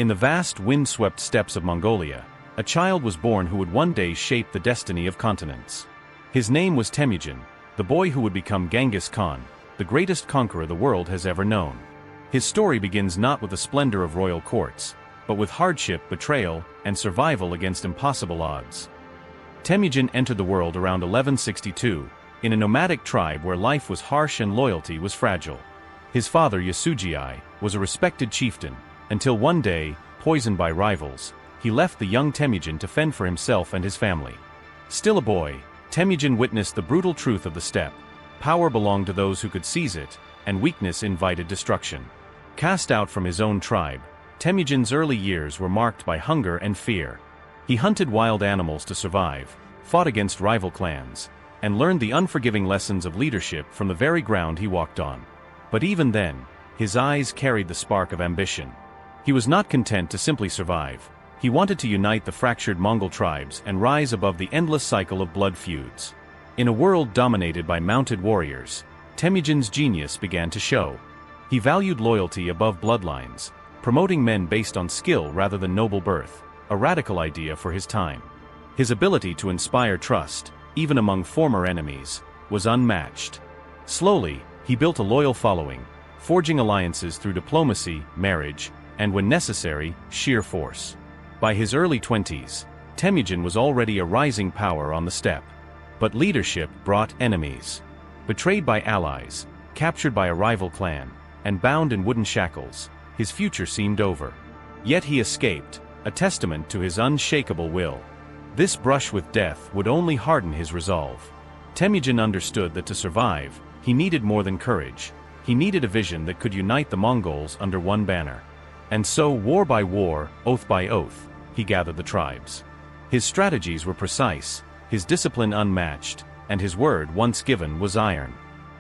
In the vast wind-swept steppes of Mongolia, a child was born who would one day shape the destiny of continents. His name was Temüjin, the boy who would become Genghis Khan, the greatest conqueror the world has ever known. His story begins not with the splendor of royal courts, but with hardship, betrayal, and survival against impossible odds. Temüjin entered the world around 1162, in a nomadic tribe where life was harsh and loyalty was fragile. His father, Xi Xia, was a respected chieftain, until one day, poisoned by rivals, he left the young Temüjin to fend for himself and his family. Still a boy, Temüjin witnessed the brutal truth of the steppe. Power belonged to those who could seize it, and weakness invited destruction. Cast out from his own tribe, Temüjin's early years were marked by hunger and fear. He hunted wild animals to survive, fought against rival clans, and learned the unforgiving lessons of leadership from the very ground he walked on. But even then, his eyes carried the spark of ambition. He was not content to simply survive. He wanted to unite the fractured Mongol tribes and rise above the endless cycle of blood feuds. In a world dominated by mounted warriors, Temüjin's genius began to show. He valued loyalty above bloodlines, promoting men based on skill rather than noble birth, a radical idea for his time. His ability to inspire trust, even among former enemies, was unmatched. Slowly, he built a loyal following, forging alliances through diplomacy, marriage, and when necessary, sheer force. By his early 20s, Temüjin was already a rising power on the steppe. But leadership brought enemies. Betrayed by allies, captured by a rival clan, and bound in wooden shackles, his future seemed over. Yet he escaped, a testament to his unshakable will. This brush with death would only harden his resolve. Temüjin understood that to survive, he needed more than courage. He needed a vision that could unite the Mongols under one banner. And so, war by war, oath by oath, he gathered the tribes. His strategies were precise, his discipline unmatched, and his word once given was iron.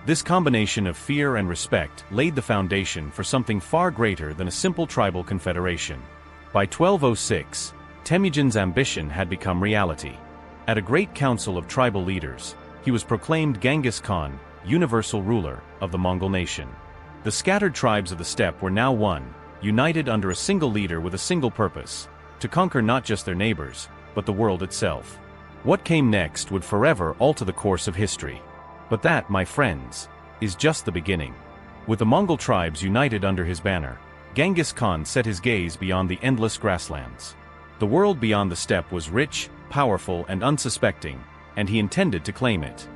This combination of fear and respect laid the foundation for something far greater than a simple tribal confederation. By 1206, Temüjin's ambition had become reality. At a great council of tribal leaders, he was proclaimed Genghis Khan, universal ruler of the Mongol nation. The scattered tribes of the steppe were now one, united under a single leader with a single purpose: to conquer not just their neighbors, but the world itself. What came next would forever alter the course of history. But that, my friends, is just the beginning. With the Mongol tribes united under his banner, Genghis Khan set his gaze beyond the endless grasslands. The world beyond the steppe was rich, powerful, and unsuspecting, and he intended to claim it.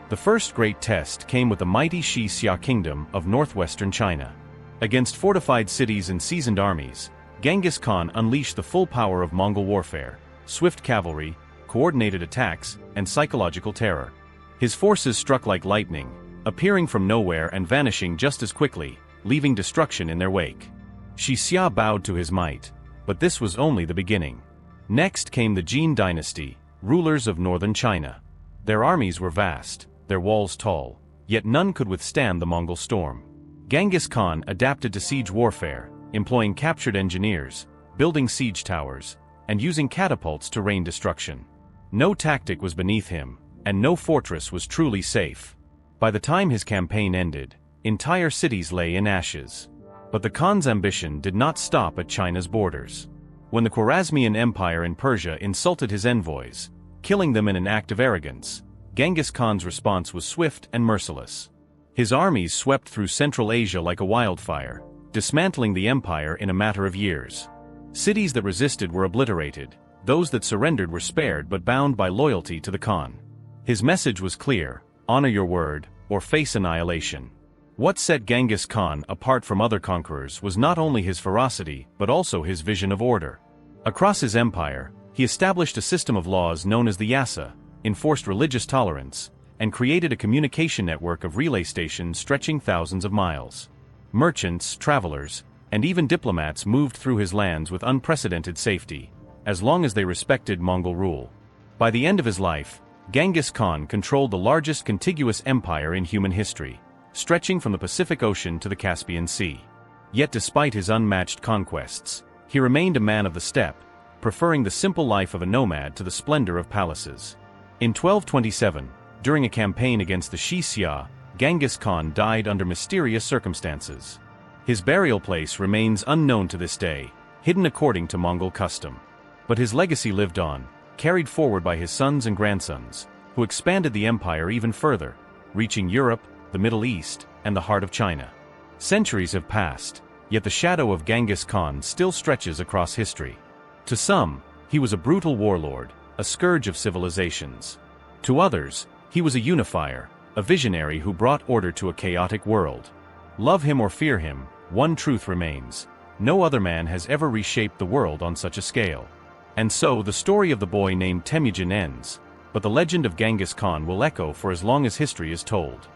The first great test came with the mighty Xi Xia kingdom of northwestern China. Against fortified cities and seasoned armies, Genghis Khan unleashed the full power of Mongol warfare: swift cavalry, coordinated attacks, and psychological terror. His forces struck like lightning, appearing from nowhere and vanishing just as quickly, leaving destruction in their wake. Xi Xia bowed to his might, but this was only the beginning. Next came the Jin dynasty, rulers of northern China. Their armies were vast, their walls tall, yet none could withstand the Mongol storm. Genghis Khan adapted to siege warfare, employing captured engineers, building siege towers, and using catapults to rain destruction. No tactic was beneath him, and no fortress was truly safe. By the time his campaign ended, entire cities lay in ashes. But the Khan's ambition did not stop at China's borders. When the Khwarazm Empire in Persia insulted his envoys, killing them in an act of arrogance, Genghis Khan's response was swift and merciless. His armies swept through Central Asia like a wildfire, dismantling the empire in a matter of years. Cities that resisted were obliterated, those that surrendered were spared but bound by loyalty to the Khan. His message was clear: honor your word, or face annihilation. What set Genghis Khan apart from other conquerors was not only his ferocity but also his vision of order. Across his empire, he established a system of laws known as the Yassa, enforced religious tolerance, and created a communication network of relay stations stretching thousands of miles. Merchants, travelers, and even diplomats moved through his lands with unprecedented safety, as long as they respected Mongol rule. By the end of his life, Genghis Khan controlled the largest contiguous empire in human history, stretching from the Pacific Ocean to the Caspian Sea. Yet despite his unmatched conquests, he remained a man of the steppe, preferring the simple life of a nomad to the splendor of palaces. In 1227, during a campaign against the Xi Xia, Genghis Khan died under mysterious circumstances. His burial place remains unknown to this day, hidden according to Mongol custom. But his legacy lived on, carried forward by his sons and grandsons, who expanded the empire even further, reaching Europe, the Middle East, and the heart of China. Centuries have passed, yet the shadow of Genghis Khan still stretches across history. To some, he was a brutal warlord, a scourge of civilizations. To others, he was a unifier, a visionary who brought order to a chaotic world. Love him or fear him, one truth remains: no other man has ever reshaped the world on such a scale. And so the story of the boy named Temüjin ends, but the legend of Genghis Khan will echo for as long as history is told.